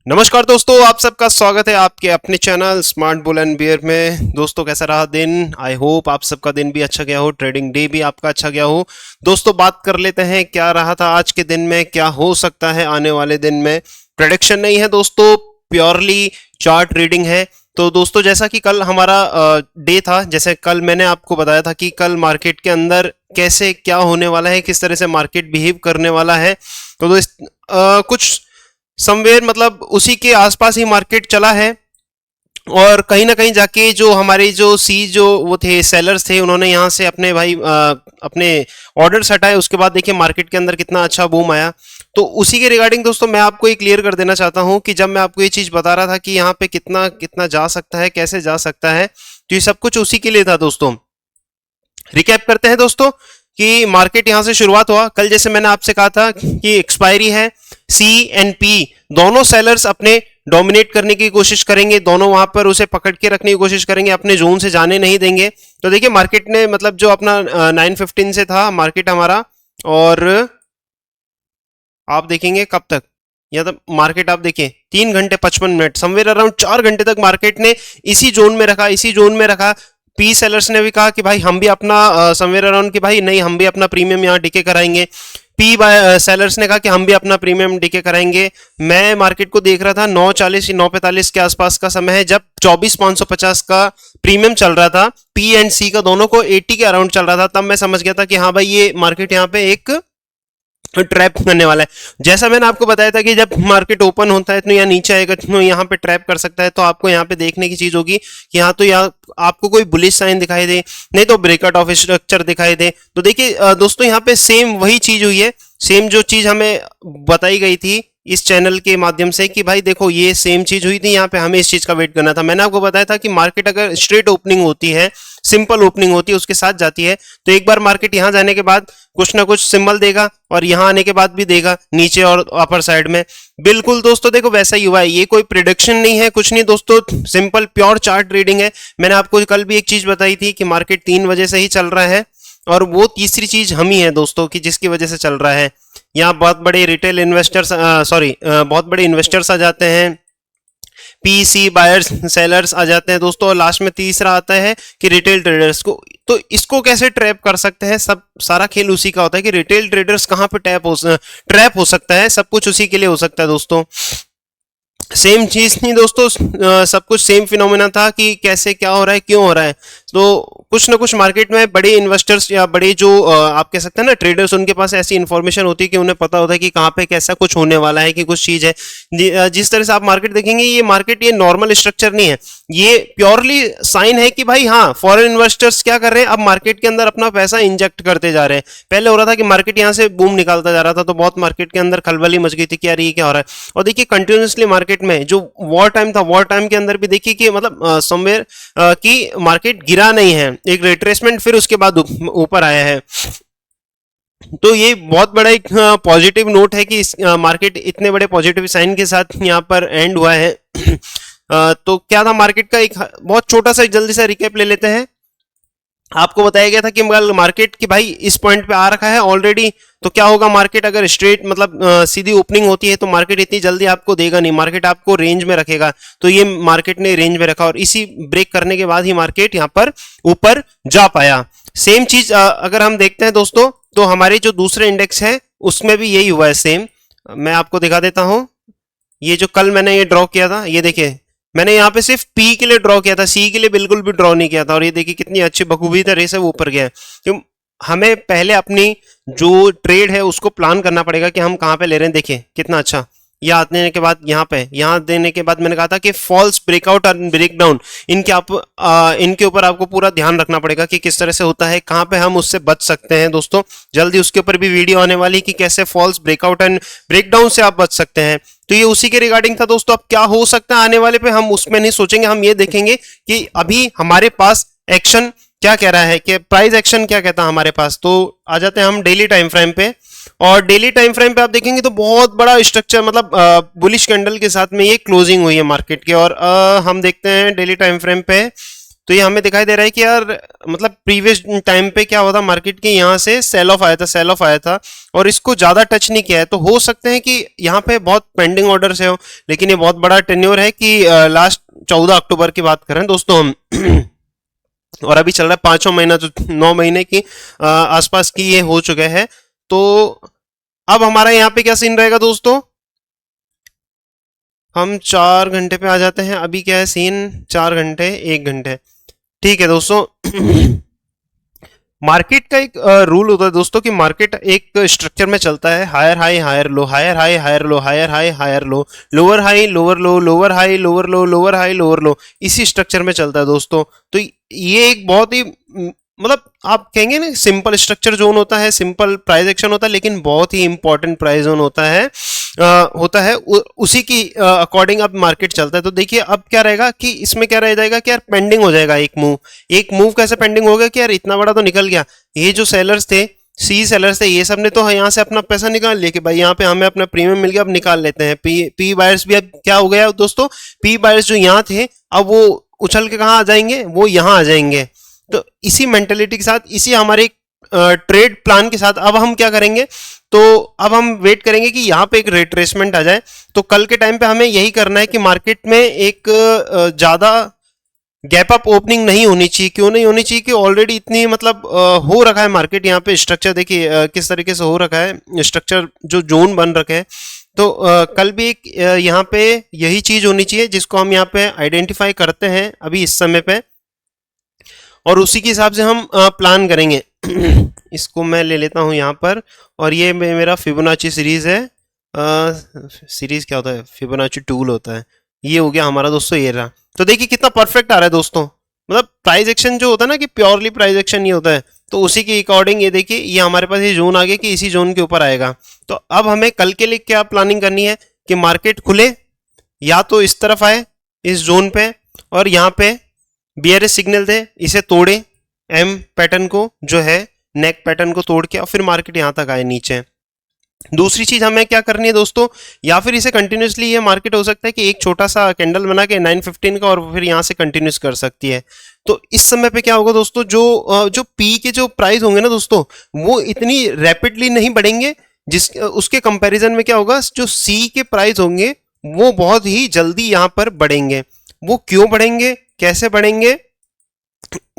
नमस्कार दोस्तों, आप सबका स्वागत है आपके अपने channel smart bull and bear में। दोस्तों कैसा रहा दिन? आई होप आप सबका दिन भी अच्छा गया हो, ट्रेडिंग डे भी आपका अच्छा गया हो। दोस्तों बात कर लेते हैं क्या रहा था आज के दिन में, क्या हो सकता है आने वाले दिन में। प्रेडिक्शन नहीं है दोस्तों, प्योरली चार्ट रीडिंग है। तो दोस्तों जैसा कि कल हमारा डे था, जैसे कल मैंने आपको बताया था कि कल मार्केट के अंदर कैसे क्या होने वाला है, किस तरह से मार्केट बिहेव करने वाला है। तो कुछ समवेयर मतलब उसी के आसपास ही मार्केट चला है। और कहीं ना कहीं जाके जो हमारे जो वो थे सेलर्स थे, उन्होंने यहाँ से अपने अपने ऑर्डर्स हटाए। उसके बाद देखिए मार्केट के अंदर कितना अच्छा बूम आया। तो उसी के रिगार्डिंग दोस्तों मैं आपको ये क्लियर कर देना चाहता हूँ कि जब मैं आपको ये चीज बता रहा था कि यहाँ पे कितना कितना जा सकता है, कैसे जा सकता है, तो ये सब कुछ उसी के लिए था दोस्तों। रिकैप करते हैं दोस्तों कि मार्केट यहां से शुरुआत हुआ कल, जैसे मैंने आपसे कहा था कि एक्सपायरी है। सी एंड पी दोनों सेलर्स अपने डोमिनेट करने की कोशिश करेंगे, दोनों वहां पर उसे पकड़ के रखने की कोशिश करेंगे, अपने जोन से जाने नहीं देंगे। तो देखिए मार्केट ने मतलब जो अपना 915 से था मार्केट हमारा, और आप देखेंगे कब तक, या तो मार्केट आप देखिए 3 घंटे 55 मिनट, समवेयर अराउंड 4 घंटे तक मार्केट ने इसी जोन में रखा, इसी जोन में रखा। पी सेलर्स ने भी कहा कि भाई हम भी अपना समवेयर अराउंड कि भाई नहीं, हम भी अपना प्रीमियम यहाँ डीके कराएंगे। पी सेलर्स ने कहा कि हम भी अपना प्रीमियम डीके कराएंगे। मैं मार्केट को देख रहा था 9:40 9:45 के आसपास का समय है, जब 24,550 का प्रीमियम चल रहा था। पी एंड सी का दोनों को 80 के अराउंड चल रहा था। तब मैं समझ गया था कि हाँ भाई ये मार्केट यहाँ पे एक ट्रैप करने वाला है। जैसा मैंने आपको बताया था कि जब मार्केट ओपन होता है तो यहाँ नीचे आएगा तो यहाँ पे ट्रैप कर सकता है। तो आपको यहाँ पे देखने की चीज होगी कि यहाँ तो यहाँ आपको कोई बुलिश साइन दिखाई दे, नहीं तो ब्रेकआउट ऑफ स्ट्रक्चर दिखाई दे। तो देखिए दोस्तों यहाँ पे सेम वही चीज हुई है, सेम जो चीज हमें बताई गई थी इस चैनल के माध्यम से कि भाई देखो ये सेम चीज हुई थी। यहाँ पे हमें इस चीज का वेट करना था। मैंने आपको बताया था कि मार्केट अगर स्ट्रेट ओपनिंग होती है, सिंपल ओपनिंग होती है, उसके साथ जाती है, तो एक बार मार्केट यहां जाने के बाद कुछ ना कुछ सिंबल देगा और यहां आने के बाद भी देगा नीचे और अपर साइड में। बिल्कुल दोस्तों देखो वैसा ही हुआ है। ये कोई प्रिडिक्शन नहीं है, कुछ नहीं दोस्तों, सिंपल प्योर चार्ट रीडिंग है। मैंने आपको कल भी एक चीज बताई थी कि मार्केट 3 बजे से ही चल रहा है, और वो तीसरी चीज हम ही है दोस्तों कि जिसकी वजह से चल रहा है। यहाँ बहुत बड़े रिटेल इन्वेस्टर्स बहुत बड़े इन्वेस्टर्स आ जाते हैं, पीसी बायर्स सेलर्स आ जाते हैं दोस्तों, और लास्ट में तीसरा आता है कि रिटेल ट्रेडर्स को। तो इसको कैसे ट्रैप कर सकते हैं? सब सारा खेल उसी का होता है कि रिटेल ट्रेडर्स कहाँ पे ट्रैप हो सकता है, सब कुछ उसी के लिए हो सकता है दोस्तों। सेम चीज नहीं दोस्तों, सब कुछ सेम फिनोमेना था कि कैसे क्या हो रहा है, क्यों हो रहा है। तो कुछ ना कुछ मार्केट में बड़े इन्वेस्टर्स या बड़े जो आप कह सकते हैं ना ट्रेडर्स, उनके पास ऐसी इंफॉर्मेशन होती है कि उन्हें पता होता है कि कहाँ पे कैसा कुछ होने वाला है, कि कुछ चीज है। जिस तरह से आप मार्केट देखेंगे, ये मार्केट ये नॉर्मल स्ट्रक्चर नहीं है, ये प्योरली साइन है कि भाई हाँ फॉरेन इन्वेस्टर्स क्या कर रहे हैं, अब मार्केट के अंदर अपना पैसा इंजेक्ट करते जा रहे हैं। पहले हो रहा था कि मार्केट यहाँ से बूम निकालता जा रहा था, तो बहुत मार्केट के अंदर खलबली मच गई थी कि यार ये क्या हो रहा है। और देखिए कंटिन्यूसली मार्केट में जो वॉर टाइम था, वॉर टाइम के अंदर भी देखिए कि मतलब समवेयर की मार्केट गिरा नहीं है, एक रिट्रेसमेंट फिर उसके बाद ऊपर आया है। तो ये बहुत बड़ा एक पॉजिटिव नोट है कि मार्केट इतने बड़े पॉजिटिव साइन के साथ यहाँ पर एंड हुआ है। तो क्या था मार्केट का, एक बहुत छोटा सा जल्दी सा रिकैप ले लेते हैं। आपको बताया गया था कि मार्केट की भाई इस पॉइंट पे आ रखा है ऑलरेडी, तो क्या होगा, मार्केट अगर स्ट्रेट मतलब सीधी ओपनिंग होती है तो मार्केट इतनी जल्दी आपको देगा नहीं, मार्केट आपको रेंज में रखेगा। तो ये मार्केट ने रेंज में रखा और इसी ब्रेक करने के बाद ही मार्केट यहाँ पर ऊपर जा पाया। सेम चीज अगर हम देखते हैं दोस्तों, तो हमारे जो दूसरे इंडेक्स है उसमें भी यही हुआ है सेम। मैं आपको दिखा देता हूं, ये जो कल मैंने ये ड्रॉ किया था, ये देखिए मैंने यहाँ पे सिर्फ पी के लिए ड्रॉ किया था, सी के लिए बिल्कुल भी ड्रॉ नहीं किया था। और ये देखिए कितनी अच्छी बखूबी तरह से वो ऊपर गया है। क्यों? हमें पहले अपनी जो ट्रेड है उसको प्लान करना पड़ेगा कि हम कहाँ पे ले रहे हैं। देखिए कितना अच्छा, यहाँ देने के बाद यहाँ देने के बाद मैंने कहा था कि फॉल्स ब्रेकआउट और ब्रेकडाउन, इनके ऊपर आपको पूरा ध्यान रखना पड़ेगा कि किस तरह से होता है, कहाँ पे हम उससे बच सकते हैं दोस्तों। जल्दी उसके ऊपर भी वीडियो आने वाली कि कैसे फॉल्स ब्रेकआउट एंड ब्रेकडाउन से आप बच सकते हैं। तो ये उसी के रिगार्डिंग था दोस्तों। अब क्या हो सकता है आने वाले पे, हम उसमें नहीं सोचेंगे, हम ये देखेंगे कि अभी हमारे पास एक्शन क्या कह रहा है, कि प्राइस एक्शन क्या कहता है हमारे पास। तो आ जाते हैं हम डेली टाइम फ्रेम पे, और डेली टाइम फ्रेम पे आप देखेंगे तो बहुत बड़ा स्ट्रक्चर मतलब बुलिश कैंडल के साथ में ये क्लोजिंग हुई है मार्केट की। और हम देखते हैं डेली टाइम फ्रेम पे तो ये हमें दिखाई दे रहा है कि यार मतलब प्रीवियस टाइम पे क्या हुआ था, मार्केट के यहाँ से सेल ऑफ आया था, सेल ऑफ आया था और इसको ज्यादा टच नहीं किया है। तो हो सकते हैं कि यहाँ पे बहुत पेंडिंग ऑर्डर है हो, लेकिन ये बहुत बड़ा टेन्योर है कि लास्ट 14 अक्टूबर की बात करें दोस्तों हम और अभी चल रहा है 5वां महीना, तो 9 महीने की आसपास की ये हो चुके हैं। तो अब हमारा यहाँ पे क्या सीन रहेगा दोस्तों, हम 4 घंटे पे आ जाते हैं। अभी क्या है सीन, 4 घंटे 1 घंटे, ठीक है दोस्तों। मार्केट का एक रूल होता है दोस्तों कि मार्केट एक स्ट्रक्चर में चलता है, higher high higher low, higher high higher low, higher high higher low, lower high lower low, lower high lower low, lower high lower low, इसी स्ट्रक्चर में चलता है दोस्तों। तो ये एक बहुत ही मतलब आप कहेंगे ना सिंपल स्ट्रक्चर जोन होता है, सिंपल प्राइस एक्शन होता है, लेकिन बहुत ही इंपॉर्टेंट प्राइस जोन होता है उसी की अकॉर्डिंग अब मार्केट चलता है। तो देखिए अब क्या रहेगा कि इसमें क्या रह जाएगा कि यार पेंडिंग हो जाएगा एक मूव कैसे पेंडिंग हो गया कि यार इतना बड़ा तो निकल गया, ये जो सेलर्स थे, सी सेलर्स थे, ये सब ने तो यहाँ से अपना पैसा निकाल लिया कि भाई यहाँ पे हमें अपना प्रीमियम मिल गया, अब निकाल लेते हैं। पी बायर्स भी अब क्या हो गया दोस्तों, पी बायर्स जो यहाँ थे अब वो उछल के कहाँ आ जाएंगे, वो यहाँ आ जाएंगे। तो इसी मेंटेलिटी के साथ, इसी हमारे ट्रेड प्लान के साथ अब हम क्या करेंगे, तो अब हम वेट करेंगे कि यहाँ पे एक रिट्रेसमेंट आ जाए। तो कल के टाइम पे हमें यही करना है कि मार्केट में एक ज्यादा गैप अप ओपनिंग नहीं होनी चाहिए। क्यों नहीं होनी चाहिए कि ऑलरेडी इतनी मतलब हो रखा है मार्केट, यहाँ पे स्ट्रक्चर देखिए किस तरीके से हो रखा है, स्ट्रक्चर जो जोन बन रखे हैं। तो कल भी एक यहाँ पे यही चीज होनी चाहिए जिसको हम यहाँ पे आइडेंटिफाई करते हैं अभी इस समय पे, और उसी के हिसाब से हम प्लान करेंगे। इसको मैं ले लेता हूं यहाँ पर, और ये मेरा फिबोनाची सीरीज है। सीरीज क्या होता है, फिबोनाची टूल होता है। ये हो गया हमारा दोस्तों, ये रहा। तो देखिए कितना परफेक्ट आ रहा है दोस्तों, मतलब प्राइस एक्शन जो होता है ना कि प्योरली प्राइस एक्शन ये होता है, तो उसी के अकॉर्डिंग ये देखिए ये हमारे पास ये जोन आ गया कि इसी जोन के ऊपर आएगा। तो अब हमें कल के लिए क्या प्लानिंग करनी है कि मार्केट खुले या तो इस तरफ आए इस जोन पे, और यहाँ पे बियरिश सिग्नल थे, इसे तोड़े, एम पैटर्न को जो है नेक पैटर्न को तोड़ के, और फिर मार्केट यहां तक आए नीचे। दूसरी चीज हमें क्या करनी है दोस्तों, या फिर इसे कंटिन्यूसली ये मार्केट हो सकता है कि एक छोटा सा कैंडल बना के 915 का, और फिर यहां से कंटिन्यूस कर सकती है। तो इस समय पे क्या होगा दोस्तों, जो पी के जो प्राइस होंगे ना दोस्तों, वो इतनी रैपिडली नहीं बढ़ेंगे, जिस उसके कंपैरिजन में क्या होगा, जो सी के प्राइस होंगे वो बहुत ही जल्दी यहां पर बढ़ेंगे। वो क्यों बढ़ेंगे, कैसे बढ़ेंगे,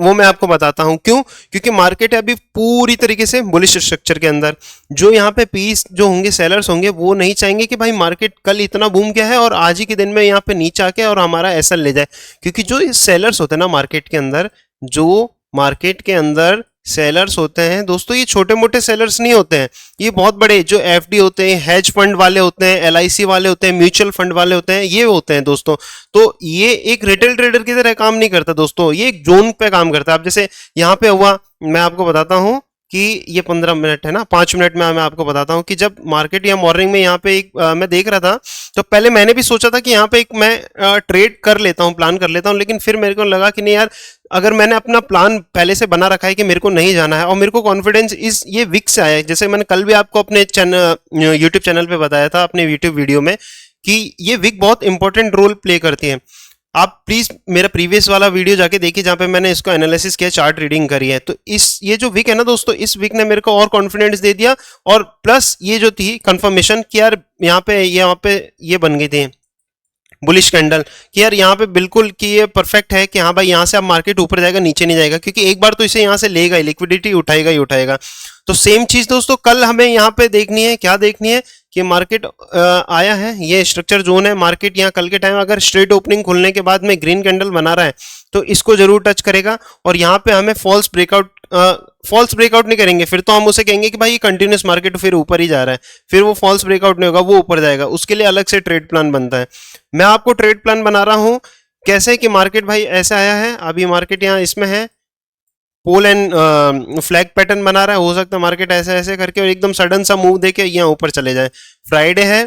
वो मैं आपको बताता हूं। क्यों, क्योंकि मार्केट है अभी पूरी तरीके से बुलिश स्ट्रक्चर के अंदर। जो यहाँ पे पीस जो होंगे, सेलर्स होंगे, वो नहीं चाहेंगे कि भाई मार्केट कल इतना बूम गया है और आज ही के दिन में यहाँ पे नीचे आके और हमारा एसएल ले जाए। क्योंकि जो सेलर्स होते हैं ना मार्केट के अंदर, जो मार्केट के अंदर सेलर्स होते हैं दोस्तों, ये छोटे मोटे सेलर्स नहीं होते हैं, ये बहुत बड़े जो एफडी होते हैं, हेज फंड वाले होते हैं, एलआईसी वाले होते हैं, म्यूचुअल फंड वाले होते हैं, ये होते हैं दोस्तों। तो ये एक रिटेल ट्रेडर की तरह काम नहीं करता दोस्तों, ये एक जोन पे काम करता है। अब जैसे यहाँ पे हुआ, मैं आपको बताता हूँ कि ये 15 मिनट है ना, 5 मिनट में मैं आपको बताता हूँ कि जब मार्केट या मॉर्निंग में यहाँ पे एक मैं देख रहा था, तो पहले मैंने भी सोचा था कि यहाँ पे एक मैं ट्रेड कर लेता हूँ, प्लान कर लेता हूँ, लेकिन फिर मेरे को लगा कि नहीं यार, अगर मैंने अपना प्लान पहले से बना रखा है कि मेरे को नहीं जाना है, और मेरे को कॉन्फिडेंस इस ये विक से आया है, जैसे मैंने कल भी आपको अपने यूट्यूब चैनल पे बताया था, अपने यूट्यूब वीडियो में, कि ये विक बहुत इंपॉर्टेंट रोल प्ले करती है। आप प्लीज मेरा प्रीवियस वाला वीडियो जाके देखिए जहां पे मैंने इसको एनालिसिस किया, चार्ट रीडिंग करी है। तो ये जो विक है ना दोस्तों, इस विक ने मेरे को और कॉन्फिडेंस दे दिया, और प्लस ये जो थी कंफर्मेशन कि यार यहाँ पे ये बन गई थी बुलिश कैंडल, कि यार यहाँ पे बिल्कुल कि ये परफेक्ट है कि हाँ भाई यहाँ से अब मार्केट ऊपर जाएगा, नीचे नहीं जाएगा, क्योंकि एक बार तो इसे यहाँ से लेगा ही, लिक्विडिटी उठाएगा ही उठाएगा। तो सेम चीज दोस्तों कल हमें यहाँ पे देखनी है, क्या देखनी है कि मार्केट आया है, ये स्ट्रक्चर जोन है, मार्केट यहाँ कल के टाइम अगर स्ट्रेट ओपनिंग खुलने के बाद में ग्रीन कैंडल बना रहा है तो इसको जरूर टच करेगा, और यहाँ पे हमें फॉल्स ब्रेकआउट नहीं करेंगे, फिर तो हम उसे कहेंगे कि भाई ये कंटिन्यूस मार्केट फिर ऊपर ही जा रहा है, फिर वो फॉल्स ब्रेकआउट नहीं होगा, वो ऊपर जाएगा, उसके लिए अलग से ट्रेड प्लान बनता है। मैं आपको ट्रेड प्लान बना रहा हूं कैसे कि मार्केट भाई ऐसा आया है, अभी मार्केट यहाँ इसमें है, पोल एंड फ्लैग पैटर्न बना रहा है, हो सकता है मार्केट ऐसे ऐसे करके और एकदम सडन सा मूव देके यहाँ ऊपर चले जाए। फ्राइडे है,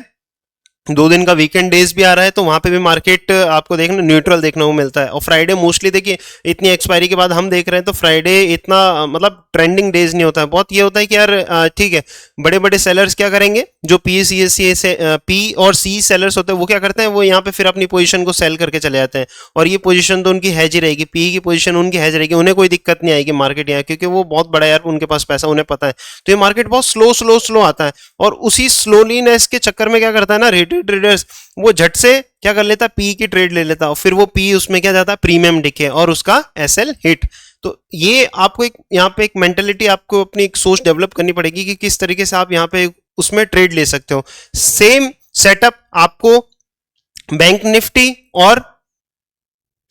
2 दिन का वीकेंड डेज भी आ रहा है, तो वहां पे भी मार्केट आपको देखना न्यूट्रल देखने को मिलता है। और फ्राइडे मोस्टली देखिए इतनी एक्सपायरी के बाद हम देख रहे हैं तो फ्राइडे इतना मतलब ट्रेंडिंग डेज नहीं होता है। बहुत ये होता है कि यार ठीक है, बड़े बड़े सेलर्स क्या करेंगे, जो पी सी से पी और सी सेलर्स होते हैं वो क्या करते हैं, वो यहाँ पे फिर अपनी पोजीशन को सेल करके चले जाते हैं, और ये पोजीशन तो उनकी हैज ही रहेगी, पी की पोजीशन उनकी हैज रहेगी, उन्हें कोई दिक्कत नहीं आएगी मार्केट यहाँ, क्योंकि वो बहुत बड़ा यार, उनके पास पैसा, उन्हें पता है। तो ये मार्केट बहुत स्लो आता है, और उसी स्लोलीनेस के चक्कर में क्या करता है ना रिटेल ट्रेडर्स, वो झट से क्या कर लेता है, पी की ट्रेड ले लेता है, और फिर वो पी उसमें क्या जाता है, प्रीमियम दिखे और उसका एसएल हिट। तो ये आपको एक यहाँ पे एक मेंटेलिटी, आपको अपनी एक सोच डेवलप करनी पड़ेगी कि किस तरीके से आप यहाँ पे उसमें ट्रेड ले सकते हो। सेम सेटअप आपको बैंक निफ्टी और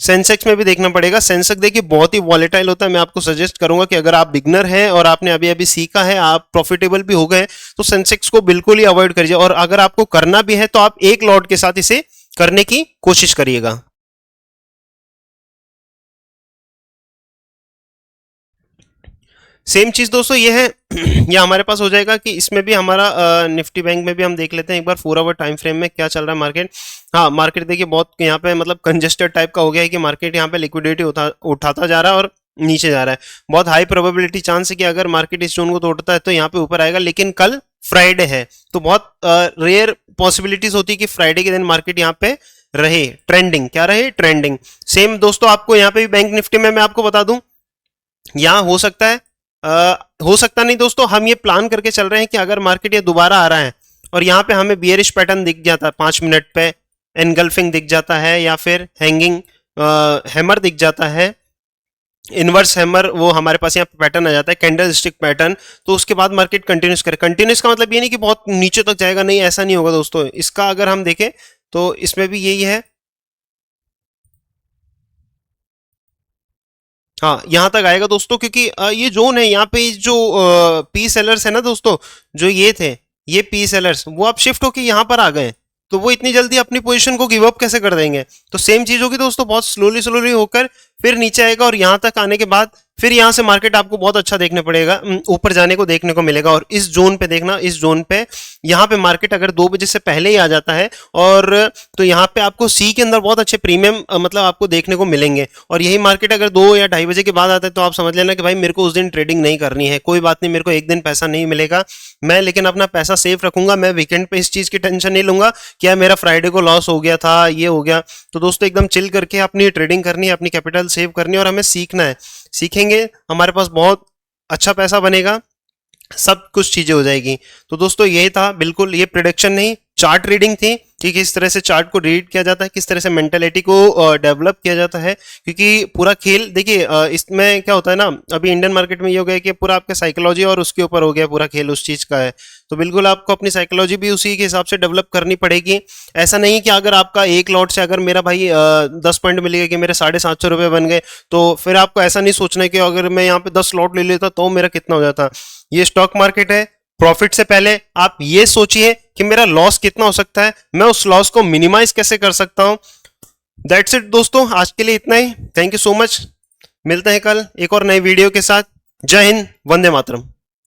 सेंसेक्स में भी देखना पड़ेगा। सेंसेक्स देखिए बहुत ही वॉलेटाइल होता है। मैं आपको सजेस्ट करूंगा कि अगर आप बिगनर हैं और आपने अभी अभी सीखा है, आप प्रॉफिटेबल भी हो गए, तो सेंसेक्स को बिल्कुल ही अवॉइड करिए, और अगर आपको करना भी है तो आप एक लॉट के साथ इसे करने की कोशिश करिएगा। सेम चीज दोस्तों ये है ये हमारे पास हो जाएगा कि इसमें भी हमारा निफ्टी बैंक में भी हम देख लेते हैं एक बार 4 आवर टाइम फ्रेम में क्या चल रहा है मार्केट। हाँ, मार्केट देखिए बहुत यहाँ पे मतलब कंजेस्टेड टाइप का हो गया है कि मार्केट यहाँ पे लिक्विडिटी उठाता जा रहा है और नीचे जा रहा है। बहुत हाई प्रोबेबिलिटी चांस है कि अगर मार्केट इस जोन को तोड़ता है तो यहाँ पे ऊपर आएगा, लेकिन कल फ्राइडे है तो बहुत रेयर पॉसिबिलिटीज होती है कि फ्राइडे के दिन मार्केट यहाँ पे रहे ट्रेंडिंग। क्या रहे? ट्रेंडिंग। सेम दोस्तों आपको यहाँ पे भी बैंक निफ्टी में मैं आपको बता दूं, यहाँ हो सकता है हो सकता नहीं दोस्तों, हम ये प्लान करके चल रहे हैं कि अगर मार्केट ये दोबारा आ रहा है और यहाँ पे हमें बियरिश पैटर्न दिख जाता है 5 मिनट पे, एनगल्फिंग दिख जाता है, या फिर हैंगिंग हैमर दिख जाता है, इनवर्स हैमर, वो हमारे पास यहाँ पे पैटर्न आ जाता है, कैंडल स्टिक पैटर्न, तो उसके बाद मार्केट कंटिन्यूस करे। कंटिन्यूस का मतलब ये नहीं कि बहुत नीचे तक जाएगा, नहीं, ऐसा नहीं होगा दोस्तों। इसका अगर हम देखें तो इसमें भी यही है, हाँ यहाँ तक आएगा दोस्तों, क्योंकि ये जोन है यहाँ पे जो पी सेलर्स है ना दोस्तों, जो ये थे, ये पी सेलर्स, वो अब शिफ्ट होके यहाँ पर आ गए, तो वो इतनी जल्दी अपनी पोजीशन को गिव अप कैसे कर देंगे। तो सेम चीज होगी दोस्तों, बहुत स्लोली होकर फिर नीचे आएगा, और यहाँ तक आने के बाद फिर यहाँ से मार्केट आपको बहुत अच्छा देखने पड़ेगा, ऊपर जाने को देखने को मिलेगा। और इस जोन पे देखना, इस जोन पे यहाँ पे मार्केट अगर 2 बजे से पहले ही आ जाता है, और तो यहाँ पे आपको सी के अंदर बहुत अच्छे प्रीमियम मतलब आपको देखने को मिलेंगे। और यही मार्केट अगर 2 या 2:30 बजे के बाद आता है तो आप समझ लेना कि भाई मेरे को उस दिन ट्रेडिंग नहीं करनी है, कोई बात नहीं, मेरे को एक दिन पैसा नहीं मिलेगा, मैं लेकिन अपना पैसा सेफ रखूंगा, मैं वीकेंड पे इस चीज की टेंशन नहीं लूंगा क्या मेरा फ्राइडे को लॉस हो गया था, ये हो गया। तो दोस्तों एकदम चिल करके अपनी ट्रेडिंग करनी है, अपनी कैपिटल सेव करनी है, और हमें सीखना है। सीखेंगे हमारे पास बहुत अच्छा पैसा बनेगा, सब कुछ चीजें हो जाएगी। तो दोस्तों यही था, बिल्कुल ये प्रिडिक्शन नहीं, चार्ट रीडिंग थी कि किस तरह से चार्ट को रीड किया जाता है, किस तरह से मेंटेलिटी को डेवलप किया जाता है। क्योंकि पूरा खेल देखिए इसमें क्या होता है ना, अभी इंडियन मार्केट में ये हो गया कि पूरा आपका साइकोलॉजी और उसके ऊपर हो गया, पूरा खेल उस चीज का है। तो बिल्कुल आपको अपनी साइकोलॉजी भी उसी के हिसाब से डेवलप करनी पड़ेगी। ऐसा नहीं कि अगर आपका एक लॉट से अगर मेरा भाई 10 पॉइंट मिल गया कि मेरे 750 रुपये बन गए, तो फिर आपको ऐसा नहीं सोचना है कि अगर मैं यहाँ पे 10 लॉट ले लेता तो मेरा कितना हो जाता। ये स्टॉक मार्केट है, प्रॉफिट से पहले आप ये सोचिए कि मेरा लॉस कितना हो सकता है, मैं उस लॉस को मिनिमाइज कैसे कर सकता हूं। दैट्स इट दोस्तों, आज के लिए इतना ही। थैंक यू सो मच, मिलते हैं कल एक और नई वीडियो के साथ। जय हिंद, वंदे मातरम।